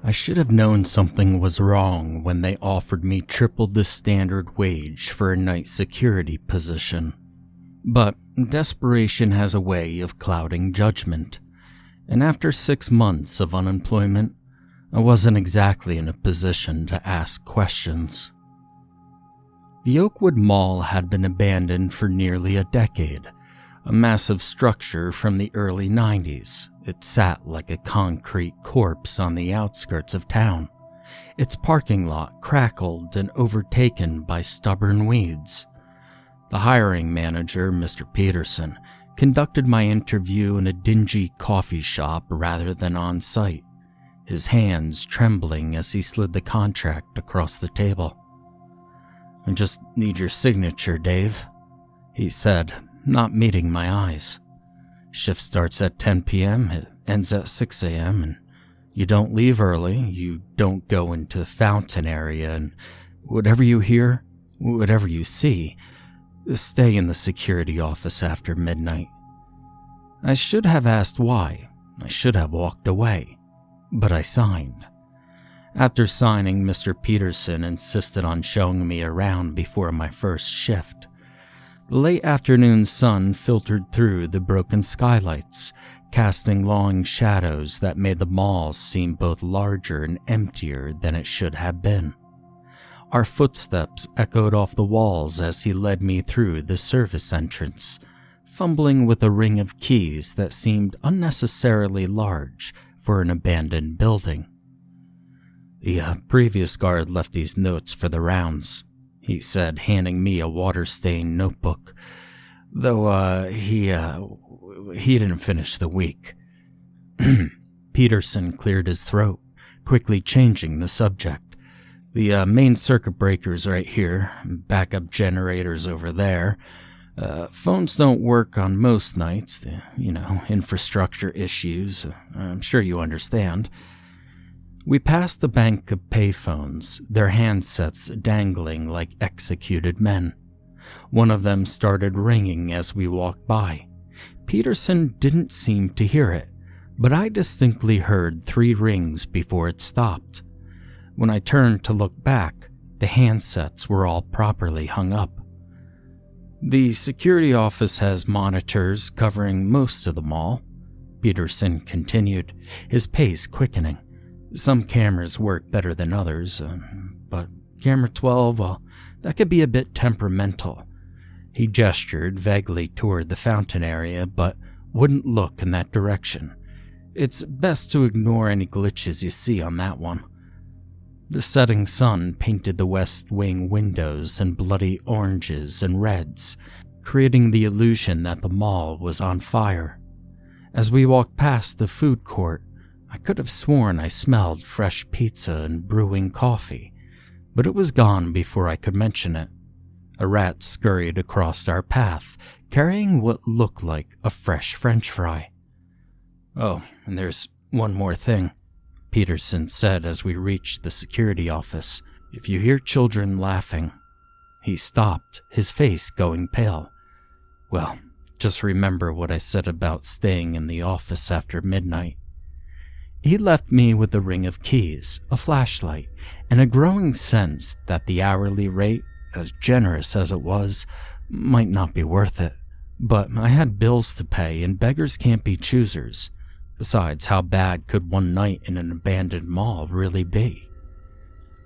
I should have known something was wrong when they offered me triple the standard wage for a night security position. But desperation has a way of clouding judgment, and after 6 months of unemployment, I wasn't exactly in a position to ask questions. The Oakwood Mall had been abandoned for nearly a decade, a massive structure from the early 90s. It sat like a concrete corpse on the outskirts of town, its parking lot crackled and overtaken by stubborn weeds. The hiring manager, Mr. Peterson, conducted my interview in a dingy coffee shop rather than on site, his hands trembling as he slid the contract across the table. "I just need your signature, Dave," he said, not meeting my eyes. "Shift starts at 10 p.m., it ends at 6 a.m., and you don't leave early, you don't go into the fountain area, and whatever you hear, whatever you see, stay in the security office after midnight." I should have asked why. I should have walked away, but I signed. After signing, Mr. Peterson insisted on showing me around before my first shift. The late afternoon sun filtered through the broken skylights, casting long shadows that made the mall seem both larger and emptier than it should have been. Our footsteps echoed off the walls as he led me through the service entrance, fumbling with a ring of keys that seemed unnecessarily large for an abandoned building. "The previous guard left these notes for the rounds," he said, handing me a water-stained notebook, "though he didn't finish the week." Peterson cleared his throat, quickly changing the subject. "The main circuit breaker's right here, backup generators over there. Phones don't work on most nights, infrastructure issues, I'm sure you understand." We passed the bank of payphones, their handsets dangling like executed men. One of them started ringing as we walked by. Peterson didn't seem to hear it, but I distinctly heard 3 rings before it stopped. When I turned to look back, the handsets were all properly hung up. "The security office has monitors covering most of the mall," Peterson continued, his pace quickening. "Some cameras work better than others, but camera 12, well, that could be a bit temperamental." He gestured vaguely toward the fountain area, but wouldn't look in that direction. "It's best to ignore any glitches you see on that one." The setting sun painted the west wing windows in bloody oranges and reds, creating the illusion that the mall was on fire. As we walked past the food court, I could have sworn I smelled fresh pizza and brewing coffee, but it was gone before I could mention it. A rat scurried across our path, carrying what looked like a fresh French fry. "Oh, and there's one more thing," Peterson said as we reached the security office. "If you hear children laughing..." He stopped, his face going pale. "Well, just remember what I said about staying in the office after midnight." He left me with a ring of keys, a flashlight, and a growing sense that the hourly rate, as generous as it was, might not be worth it. But I had bills to pay, and beggars can't be choosers. Besides, how bad could one night in an abandoned mall really be?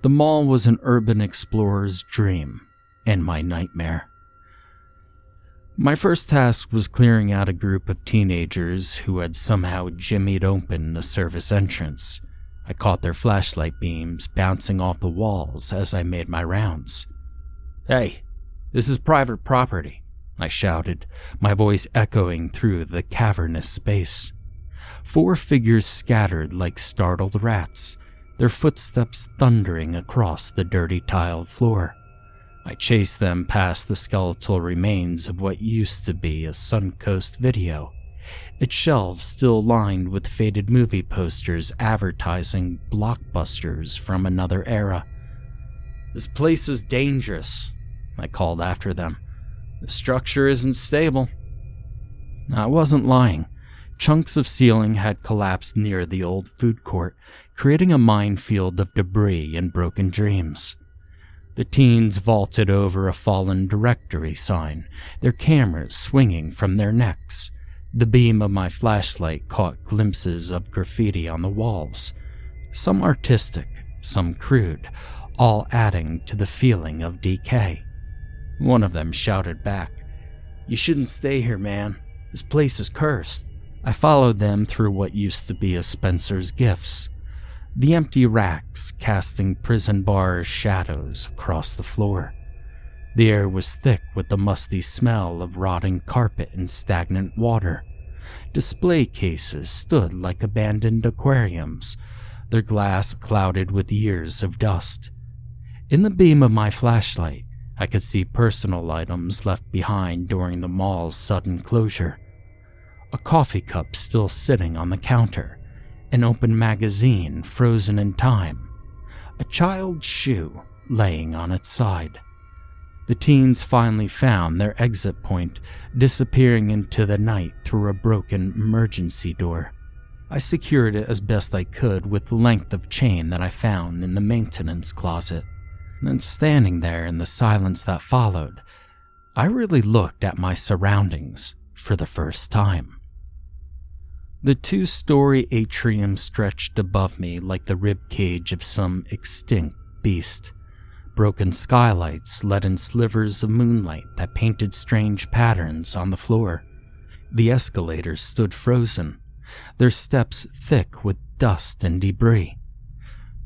The mall was an urban explorer's dream, and my nightmare. My first task was clearing out a group of teenagers who had somehow jimmied open the service entrance. I caught their flashlight beams bouncing off the walls as I made my rounds. "Hey, this is private property," I shouted, my voice echoing through the cavernous space. 4 figures scattered like startled rats, their footsteps thundering across the dirty tiled floor. I chased them past the skeletal remains of what used to be a Suncoast Video, its shelves still lined with faded movie posters advertising blockbusters from another era. "This place is dangerous," I called after them. "The structure isn't stable." I wasn't lying. Chunks of ceiling had collapsed near the old food court, creating a minefield of debris and broken dreams. The teens vaulted over a fallen directory sign, their cameras swinging from their necks. The beam of my flashlight caught glimpses of graffiti on the walls, some artistic, some crude, all adding to the feeling of decay. One of them shouted back, "You shouldn't stay here, man. This place is cursed." I followed them through what used to be a Spencer's Gifts, the empty racks casting prison bars' shadows across the floor. The air was thick with the musty smell of rotting carpet and stagnant water. Display cases stood like abandoned aquariums, their glass clouded with years of dust. In the beam of my flashlight, I could see personal items left behind during the mall's sudden closure. A coffee cup still sitting on the counter, an open magazine frozen in time, a child's shoe laying on its side. The teens finally found their exit point, disappearing into the night through a broken emergency door. I secured it as best I could with the length of chain that I found in the maintenance closet. Then, standing there in the silence that followed, I really looked at my surroundings for the first time. The 2-story atrium stretched above me like the ribcage of some extinct beast. Broken skylights let in slivers of moonlight that painted strange patterns on the floor. The escalators stood frozen, their steps thick with dust and debris.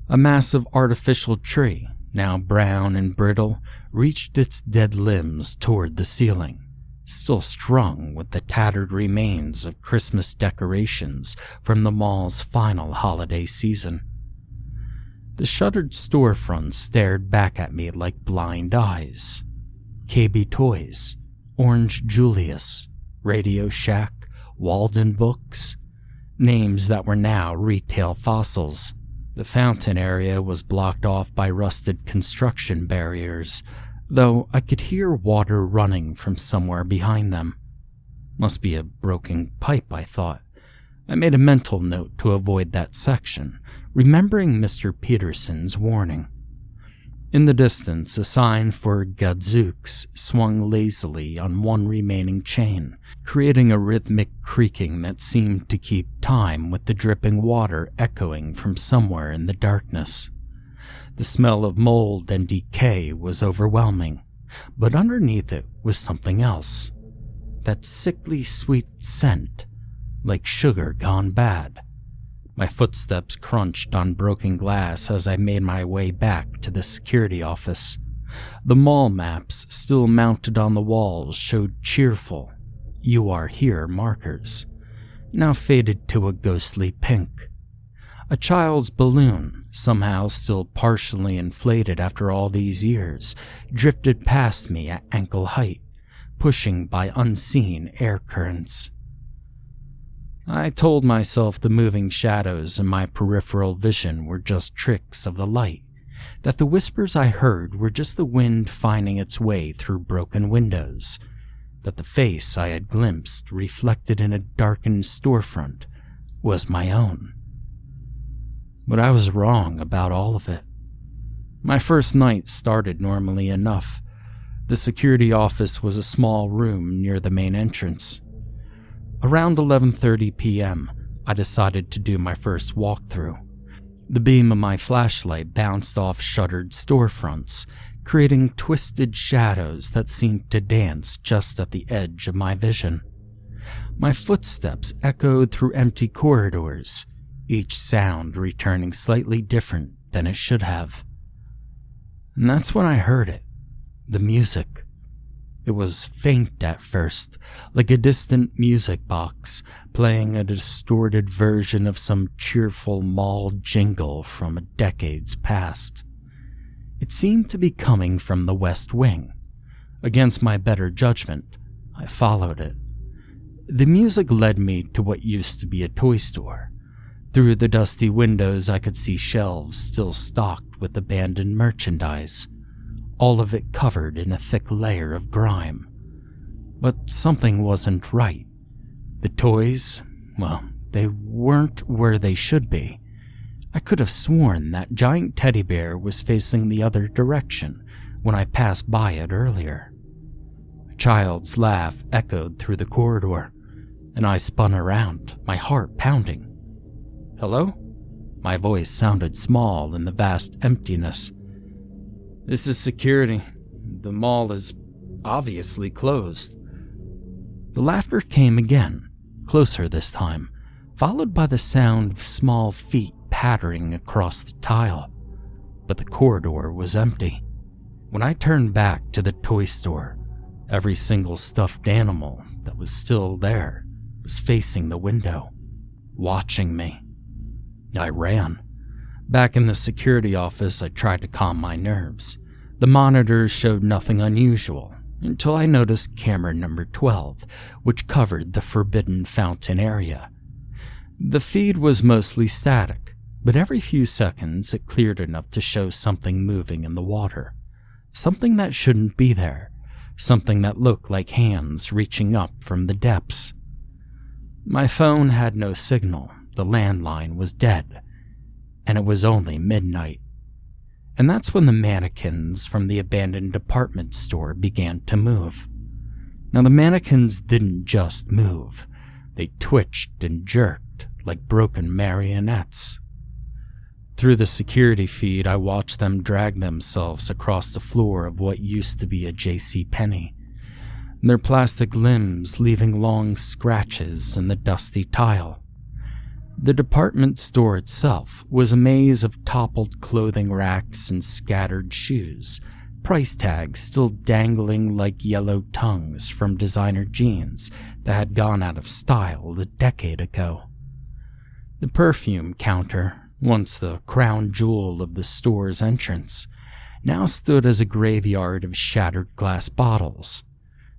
A massive artificial tree, now brown and brittle, reached its dead limbs toward the ceiling, still strung with the tattered remains of Christmas decorations from the mall's final holiday season. The shuttered storefronts stared back at me like blind eyes. KB Toys, Orange Julius, Radio Shack, Walden Books, names that were now retail fossils. The fountain area was blocked off by rusted construction barriers, though I could hear water running from somewhere behind them. Must be a broken pipe, I thought. I made a mental note to avoid that section, remembering Mr. Peterson's warning. In the distance, a sign for Gadzooks swung lazily on one remaining chain, creating a rhythmic creaking that seemed to keep time with the dripping water echoing from somewhere in the darkness. The smell of mold and decay was overwhelming, but underneath it was something else. That sickly sweet scent, like sugar gone bad. My footsteps crunched on broken glass as I made my way back to the security office. The mall maps still mounted on the walls showed cheerful, "You are here" markers, now faded to a ghostly pink. A child's balloon, somehow still partially inflated after all these years, drifted past me at ankle height, pushing by unseen air currents. I told myself the moving shadows in my peripheral vision were just tricks of the light, that the whispers I heard were just the wind finding its way through broken windows, that the face I had glimpsed reflected in a darkened storefront was my own. But I was wrong about all of it. My first night started normally enough. The security office was a small room near the main entrance. Around 11:30 p.m., I decided to do my first walkthrough. The beam of my flashlight bounced off shuttered storefronts, creating twisted shadows that seemed to dance just at the edge of my vision. My footsteps echoed through empty corridors, each sound returning slightly different than it should have. And that's when I heard it, the music. It was faint at first, like a distant music box, playing a distorted version of some cheerful mall jingle from decades past. It seemed to be coming from the West Wing. Against my better judgment, I followed it. The music led me to what used to be a toy store. Through the dusty windows, I could see shelves still stocked with abandoned merchandise, all of it covered in a thick layer of grime. But something wasn't right. The toys, Well, they weren't where they should be. I could have sworn that giant teddy bear was facing the other direction when I passed by it earlier. A child's laugh echoed through the corridor, and I spun around, my heart pounding. "Hello?" My voice sounded small in the vast emptiness. "This is security. The mall is obviously closed." The laughter came again, closer this time, followed by the sound of small feet pattering across the tile. But the corridor was empty. When I turned back to the toy store, every single stuffed animal that was still there was facing the window, watching me. I ran. Back in the security office, I tried to calm my nerves. The monitors showed nothing unusual until I noticed camera number 12, which covered the forbidden fountain area. The feed was mostly static, but every few seconds it cleared enough to show something moving in the water. Something that shouldn't be there. Something that looked like hands reaching up from the depths. My phone had no signal. The landline was dead. And it was only midnight. And that's when the mannequins from the abandoned department store began to move. Now, the mannequins didn't just move. They twitched and jerked like broken marionettes. Through the security feed, I watched them drag themselves across the floor of what used to be a JCPenney, their plastic limbs leaving long scratches in the dusty tile. The department store itself was a maze of toppled clothing racks and scattered shoes, price tags still dangling like yellow tongues from designer jeans that had gone out of style a decade ago. The perfume counter, once the crown jewel of the store's entrance, now stood as a graveyard of shattered glass bottles.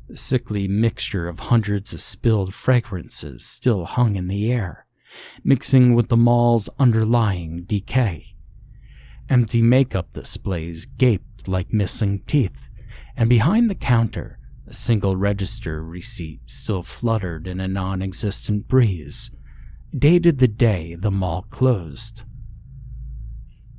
The sickly mixture of hundreds of spilled fragrances still hung in the air, mixing with the mall's underlying decay. Empty makeup displays gaped like missing teeth, and behind the counter, a single register receipt still fluttered in a non-existent breeze, dated the day the mall closed.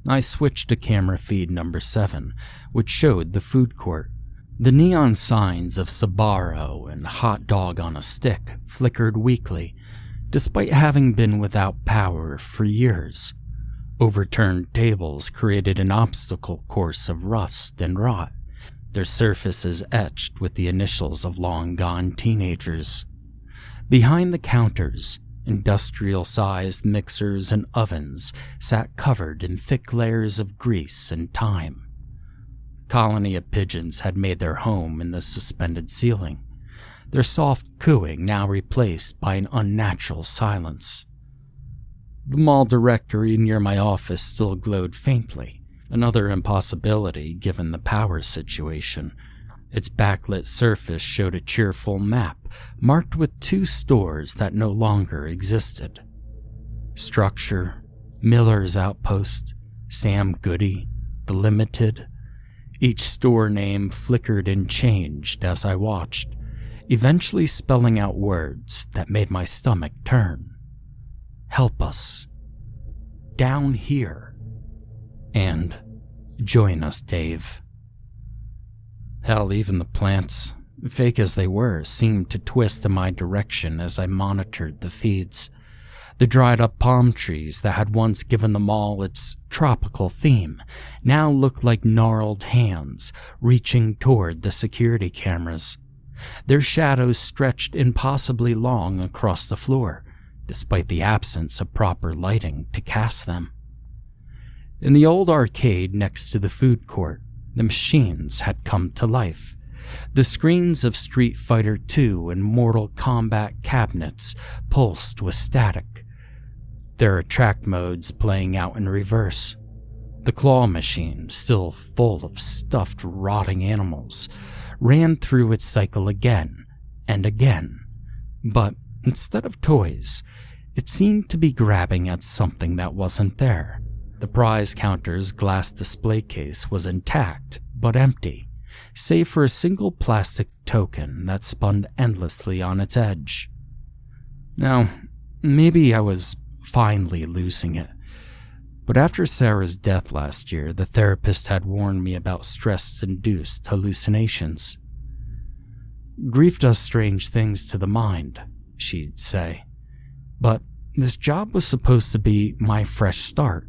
I switched to camera feed number 7, which showed the food court. The neon signs of Sbarro and Hot Dog on a Stick flickered weakly, despite having been without power for years. Overturned tables created an obstacle course of rust and rot, their surfaces etched with the initials of long-gone teenagers. Behind the counters, industrial-sized mixers and ovens sat covered in thick layers of grease and thyme. A colony of pigeons had made their home in the suspended ceiling, their soft cooing now replaced by an unnatural silence. The mall directory near my office still glowed faintly, another impossibility given the power situation. Its backlit surface showed a cheerful map marked with 2 stores that no longer existed. Structure, Miller's Outpost, Sam Goody, The Limited. Each store name flickered and changed as I watched, eventually spelling out words that made my stomach turn. Help us. Down here. And join us, Dave. Hell, even the plants, fake as they were, seemed to twist in my direction as I monitored the feeds. The dried-up palm trees that had once given the mall its tropical theme now looked like gnarled hands reaching toward the security cameras. Their shadows stretched impossibly long across the floor, despite the absence of proper lighting to cast them. In the old arcade next to the food court, the machines had come to life. The screens of Street Fighter II and Mortal Kombat cabinets pulsed with static, their attract modes playing out in reverse. The claw machine, still full of stuffed, rotting animals, ran through its cycle again and again, but instead of toys, it seemed to be grabbing at something that wasn't there. The prize counter's glass display case was intact, but empty, save for a single plastic token that spun endlessly on its edge. Now, Maybe I was finally losing it. But after Sarah's death last year, the therapist had warned me about stress-induced hallucinations. Grief does strange things to the mind, she'd say. But this job was supposed to be my fresh start,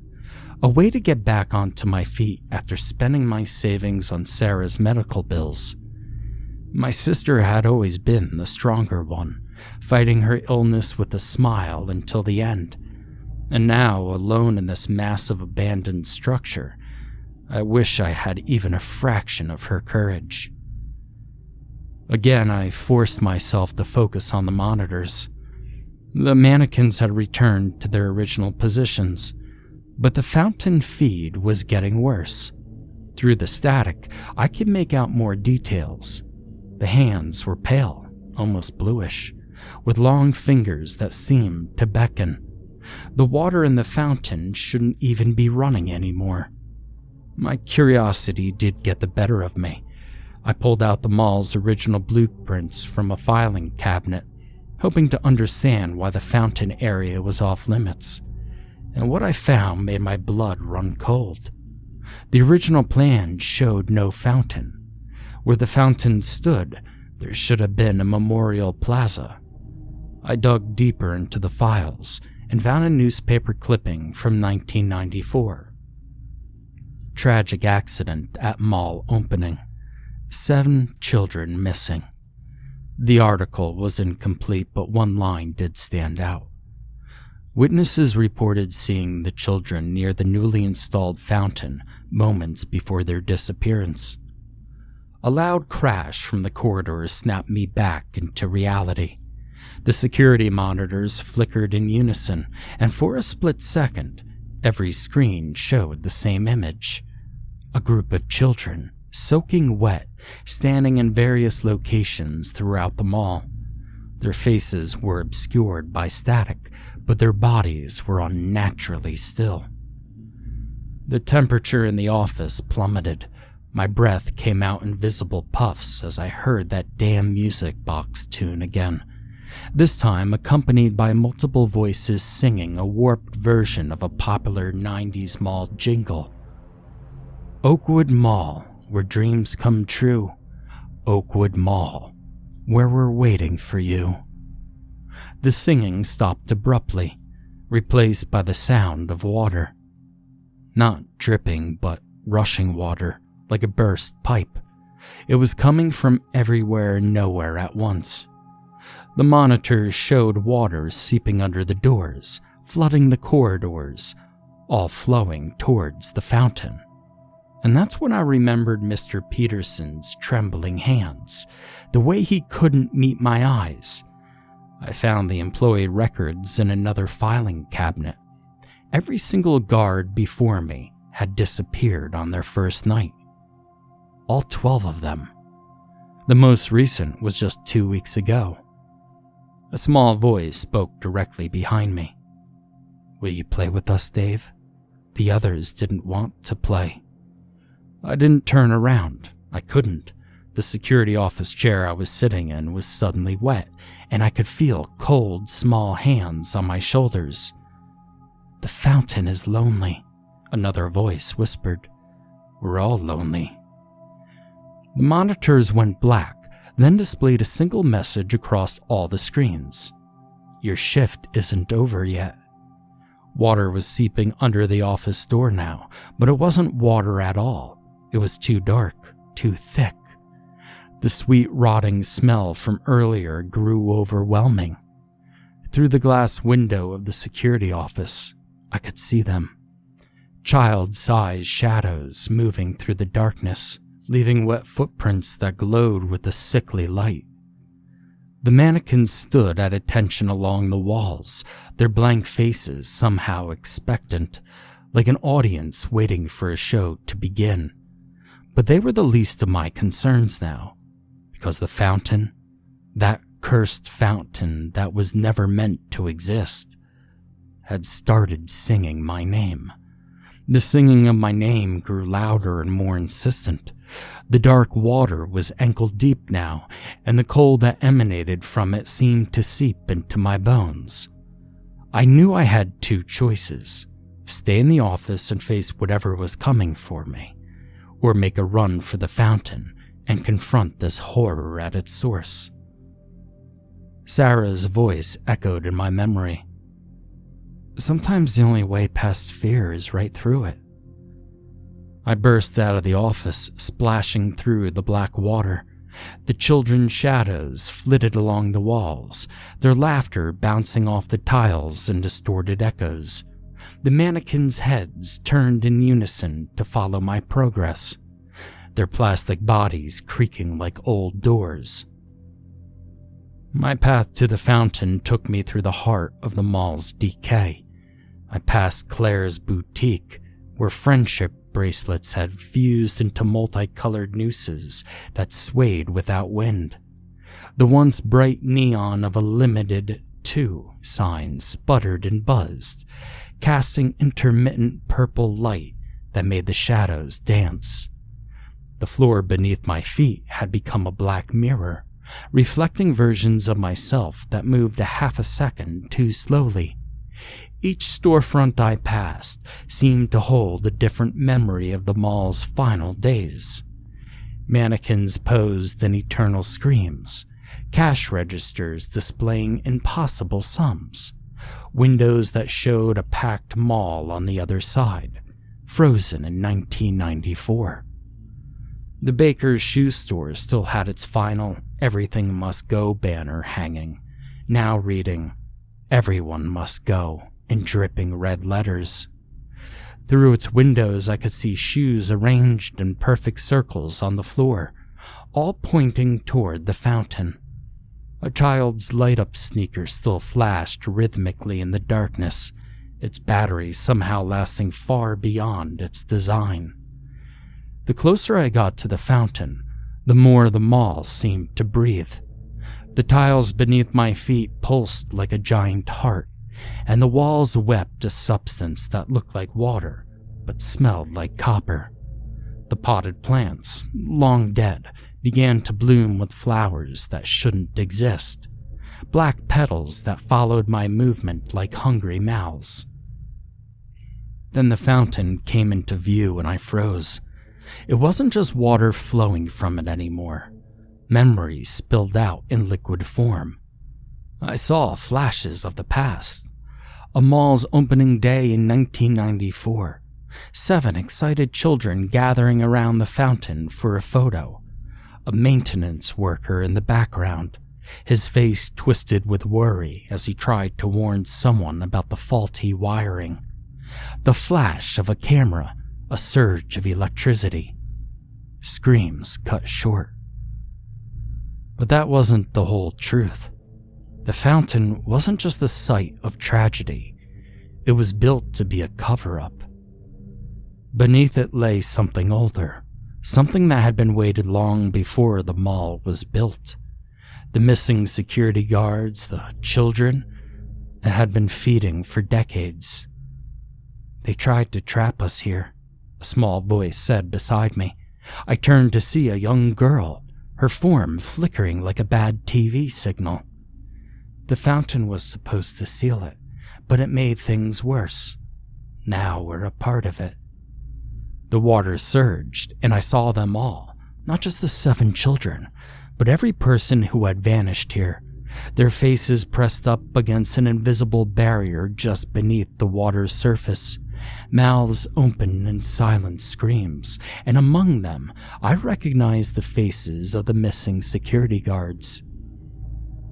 a way to get back onto my feet after spending my savings on Sarah's medical bills. My sister had always been the stronger one, fighting her illness with a smile until the end. And now, alone in this massive abandoned structure, I wish I had even a fraction of her courage. Again, I forced myself to focus on the monitors. The mannequins had returned to their original positions, but the fountain feed was getting worse. Through the static, I could make out more details. The hands were pale, almost bluish, with long fingers that seemed to beckon. The water in the fountain shouldn't even be running anymore. My curiosity did get the better of me. I pulled out the mall's original blueprints from a filing cabinet, hoping to understand why the fountain area was off limits. And what I found made my blood run cold. The original plan showed no fountain. Where the fountain stood, there should have been a memorial plaza. I dug deeper into the files and found a newspaper clipping from 1994. Tragic accident at mall opening. 7 children missing. The article was incomplete, but one line did stand out. Witnesses reported seeing the children near the newly installed fountain moments before their disappearance. A loud crash from the corridor snapped me back into reality. The security monitors flickered in unison, and for a split second, every screen showed the same image. A group of children, soaking wet, standing in various locations throughout the mall. Their faces were obscured by static, but their bodies were unnaturally still. The temperature in the office plummeted. My breath came out in visible puffs as I heard that damn music box tune again. This time accompanied by multiple voices singing a warped version of a popular 90s mall jingle. Oakwood Mall, where dreams come true. Oakwood Mall, where we're waiting for you. The singing stopped abruptly, replaced by the sound of water. Not dripping, but rushing water, like a burst pipe. It was coming from everywhere and nowhere at once. The monitors showed water seeping under the doors, flooding the corridors, all flowing towards the fountain. And that's when I remembered Mr. Peterson's trembling hands, the way he couldn't meet my eyes. I found the employee records in another filing cabinet. Every single guard before me had disappeared on their first night. All 12 of them. The most recent was just 2 weeks ago. A small voice spoke directly behind me. "Will you play with us, Dave?" The others didn't want to play. I didn't turn around. I couldn't. The security office chair I was sitting in was suddenly wet, and I could feel cold, small hands on my shoulders. "The fountain is lonely," another voice whispered. "We're all lonely." The monitors went black, then displayed a single message across all the screens. "Your shift isn't over yet." Water was seeping under the office door now, but it wasn't water at all. It was too dark, too thick. The sweet rotting smell from earlier grew overwhelming. Through the glass window of the security office, I could see them. Child-sized shadows moving through the darkness, leaving wet footprints that glowed with a sickly light. The mannequins stood at attention along the walls, their blank faces somehow expectant, like an audience waiting for a show to begin. But they were the least of my concerns now, because the fountain, that cursed fountain that was never meant to exist, had started singing my name. The singing of my name grew louder and more insistent. The dark water was ankle deep now, and the cold that emanated from it seemed to seep into my bones. I knew I had two choices: stay in the office and face whatever was coming for me, or make a run for the fountain and confront this horror at its source. Sarah's voice echoed in my memory. Sometimes the only way past fear is right through it. I burst out of the office, splashing through the black water. The children's shadows flitted along the walls, their laughter bouncing off the tiles in distorted echoes. The mannequins' heads turned in unison to follow my progress, their plastic bodies creaking like old doors. My path to the fountain took me through the heart of the mall's decay. I passed Claire's boutique, where friendship bracelets had fused into multicolored nooses that swayed without wind. The once bright neon of a limited to sign sputtered and buzzed, casting intermittent purple light that made the shadows dance. The floor beneath my feet had become a black mirror, reflecting versions of myself that moved a half a second too slowly. Each storefront I passed seemed to hold a different memory of the mall's final days. Mannequins posed in eternal screams, cash registers displaying impossible sums, windows that showed a packed mall on the other side, frozen in 1994. The baker's shoe store still had its final "Everything Must Go" banner hanging, now reading "Everyone Must Go" in dripping red letters. Through its windows I could see shoes arranged in perfect circles on the floor, all pointing toward the fountain. A child's light-up sneaker still flashed rhythmically in the darkness, its battery somehow lasting far beyond its design. The closer I got to the fountain, the more the mall seemed to breathe. The tiles beneath my feet pulsed like a giant heart, and the walls wept a substance that looked like water, but smelled like copper. The potted plants, long dead, began to bloom with flowers that shouldn't exist, black petals that followed my movement like hungry mouths. Then the fountain came into view and I froze. It wasn't just water flowing from it anymore. Memories spilled out in liquid form. I saw flashes of the past. A mall's opening day in 1994. 7 excited children gathering around the fountain for a photo. A maintenance worker in the background, his face twisted with worry as he tried to warn someone about the faulty wiring. The flash of a camera, a surge of electricity. Screams cut short. But that wasn't the whole truth. The fountain wasn't just the site of tragedy. It was built to be a cover-up. Beneath it lay something older, something that had been weighted long before the mall was built. The missing security guards, the children, it had been feeding for decades. They tried to trap us here, a small voice said beside me. I turned to see a young girl, her form flickering like a bad TV signal. The fountain was supposed to seal it, but it made things worse. Now we're a part of it. The water surged, and I saw them all, not just the 7 children, but every person who had vanished here, their faces pressed up against an invisible barrier just beneath the water's surface, mouths open in silent screams, and among them I recognized the faces of the missing security guards.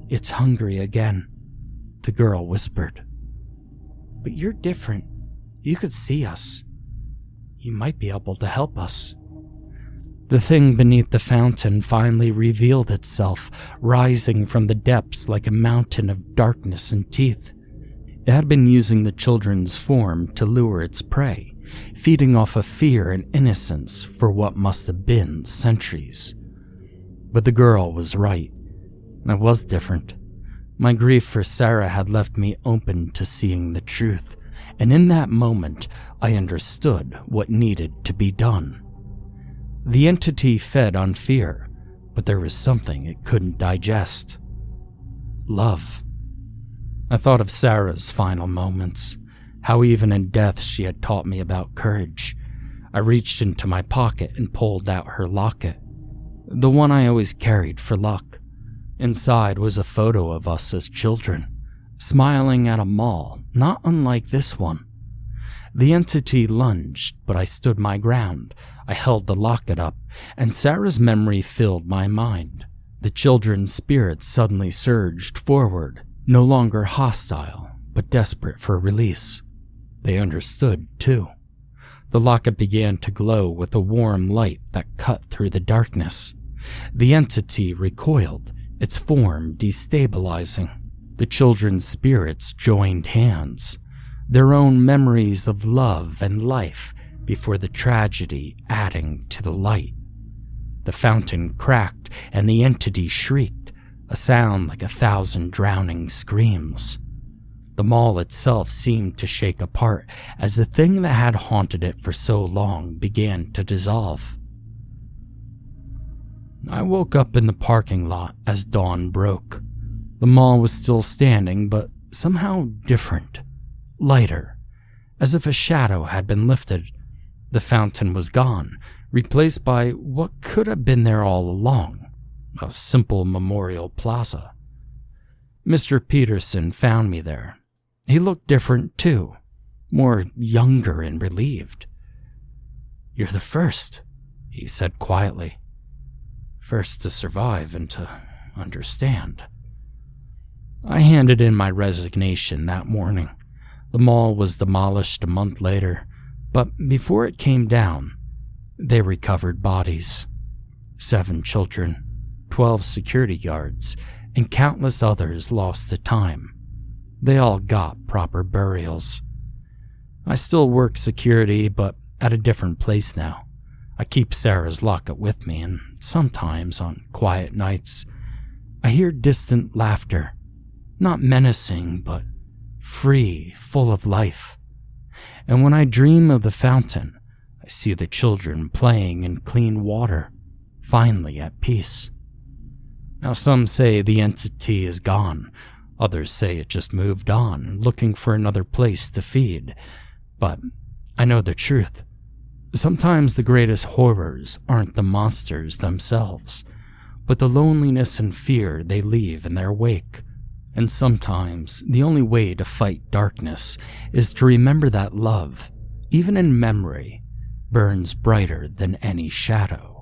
"It's hungry again," the girl whispered. "But you're different. You could see us. You might be able to help us." The thing beneath the fountain finally revealed itself, rising from the depths like a mountain of darkness and teeth. It had been using the children's form to lure its prey, feeding off of fear and innocence for what must have been centuries. But the girl was right. I was different. My grief for Sarah had left me open to seeing the truth, and in that moment, I understood what needed to be done. The entity fed on fear, but there was something it couldn't digest. Love. I thought of Sarah's final moments, how even in death she had taught me about courage. I reached into my pocket and pulled out her locket, the one I always carried for luck. Inside was a photo of us as children, smiling at a mall, not unlike this one. The entity lunged, but I stood my ground. I held the locket up, and Sarah's memory filled my mind. The children's spirits suddenly surged forward, no longer hostile, but desperate for release. They understood, too. The locket began to glow with a warm light that cut through the darkness. The entity recoiled, its form destabilizing. The children's spirits joined hands, their own memories of love and life before the tragedy adding to the light. The fountain cracked and the entity shrieked, a sound like 1,000 drowning screams. The mall itself seemed to shake apart as the thing that had haunted it for so long began to dissolve. I woke up in the parking lot as dawn broke. The mall was still standing, but somehow different, lighter, as if a shadow had been lifted. The fountain was gone, replaced by what could have been there all along, a simple memorial plaza. Mr. Peterson found me there. He looked different too, more younger and relieved. "You're the first," he said quietly. "First to survive and to understand." I handed in my resignation that morning. The mall was demolished a month later, but before it came down, they recovered bodies. 7 children, 12 security guards, and countless others lost to time. They all got proper burials. I still work security, but at a different place now. I keep Sarah's locket with me, and sometimes on quiet nights, I hear distant laughter. Not menacing, but free, full of life. And when I dream of the fountain, I see the children playing in clean water, finally at peace. Now some say the entity is gone, others say it just moved on, looking for another place to feed. But I know the truth. Sometimes the greatest horrors aren't the monsters themselves, but the loneliness and fear they leave in their wake. And sometimes the only way to fight darkness is to remember that love, even in memory, burns brighter than any shadow.